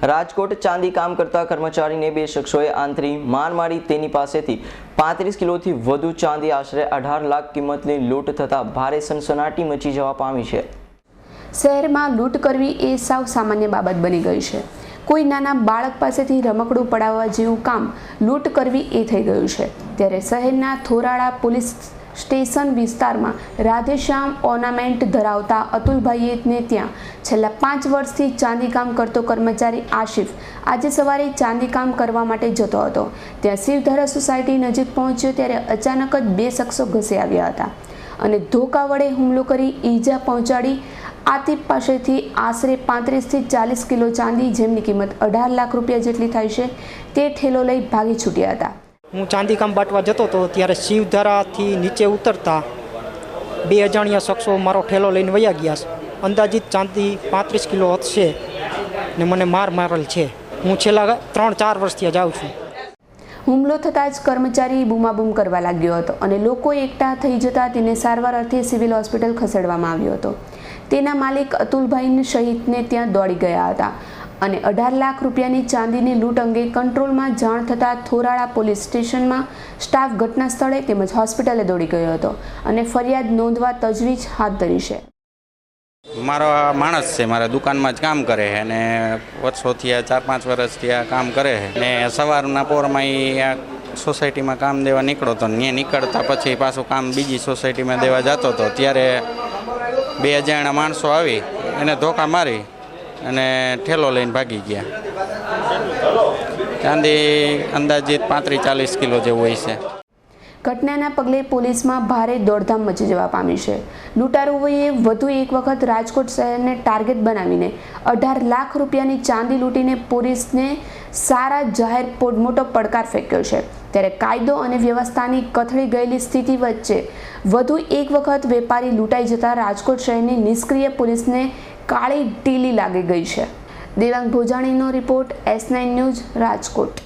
રાજકોટ ચાંદી કામ કરતા કર્મચારીને બે શખ્સોએ આંતરી માર મારી તેની પાસેથી 35 કિલોથી વધુ ચાંદી આશરે 18 લાખ કિંમતની લૂંટ થતા ભારે સનસનાટી મચી જવા પામી છે। શહેરમાં લૂંટ કરવી એ સાવ સામાન્ય બાબત બની ગઈ છે। કોઈ નાના બાળક પાસેથી રમકડું પડાવવા જેવું કામ લૂંટ કરવી એ થઈ ગયું છે। ત્યારે શહેરના થોરાળા પોલીસ સ્ટેશન વિસ્તારમાં રાધેશ્યામ ઓર્નામેન્ટ ધરાવતા અતુલભાઈને ત્યાં છેલ્લા 5 વર્ષથી ચાંદીકામ કરતો કર્મચારી આશિફ આજે સવારે ચાંદીકામ કરવા માટે જતો હતો। ત્યાં શિવધારા સોસાયટી નજીક પહોંચ્યો ત્યારે અચાનક જ બે શખ્સો ઘસી આવ્યા હતા અને ધોકા વડે હુમલો કરી ઈજા પહોંચાડી આતિફ પાસેથી આશરે 35 થી 40 કિલો ચાંદી જેમની કિંમત 18 લાખ રૂપિયા જેટલી થાય છે તે ઠેલો લઈ ભાગી છૂટ્યા હતા। હું ચાંદી કામ બાંટવા જતો હતો ત્યારે શિવધારાથી નીચે ઉતરતા બે અજાણ્યા શખ્સો મારો ઠેલો લઈને વયા ગયા। અંદાજિત ચાંદી 35 કિલો હશે ને મને મારેલ છે। હું છેલ્લા 3-4 વર્ષથી જાઉં છું। હુમલો થતાં જ કર્મચારી બૂમાબૂમ કરવા લાગ્યો હતો અને લોકો એકઠા થઈ જતા તેને સારવાર અર્થે સિવિલ હોસ્પિટલ ખસેડવામાં આવ્યો હતો। તેના માલિક અતુલભાઈ સહિતને ત્યાં દોડી ગયા હતા અને 18 લાખ રૂપિયાની ચાંદીની લૂંટ અંગે કંટ્રોલમાં જાણ થતાં થોરાળા પોલીસ સ્ટેશનમાં સ્ટાફ ઘટના સ્થળે તેમજ હોસ્પિટલે દોડી ગયો હતો અને ફરિયાદ નોંધવા તજવીજ હાથ ધરી છે। મારો માણસ છે, મારા દુકાનમાં જ કામ કરે છે અને વર્ષોથી 4-5 વર્ષથી આ કામ કરે છે ને સવારના પોરમાં આ સોસાયટીમાં કામ દેવા નીકળો તો ત્યાં નીકળતા પછી પાછું કામ બીજી સોસાયટીમાં દેવા જતો હતો ત્યારે બે અજાણ્યા માણસો આવી એને ધોકા મારી અને ઠેલો લઈને ભાગી ગયા। ચાંદી અંદાજિત 35-40 કિલો જેવું હોય છે। ઘટનાના પગલે પોલીસમાં ભારે દોડધામ મચી જવા પામી છે। લૂંટારુઓએ વધુ એક વખત રાજકોટ શહેરને ટાર્ગેટ બનાવીને 18 લાખ રૂપિયાની ચાંદી લૂંટીને પોલીસને સારા જાહેર મોટો પડકાર ફેંક્યો છે। ત્યારે કાયદો અને વ્યવસ્થાની કથળી ગયેલી સ્થિતિ વચ્ચે વધુ એક વખત વેપારી લૂંટાઈ જતા રાજકોટ શહેરની નિષ્ક્રિય પોલીસને કાળી ટીલી લાગી ગઈ છે। દેવાંગ ભોજાણીનો રિપોર્ટ S9 ન્યૂઝ રાજકોટ।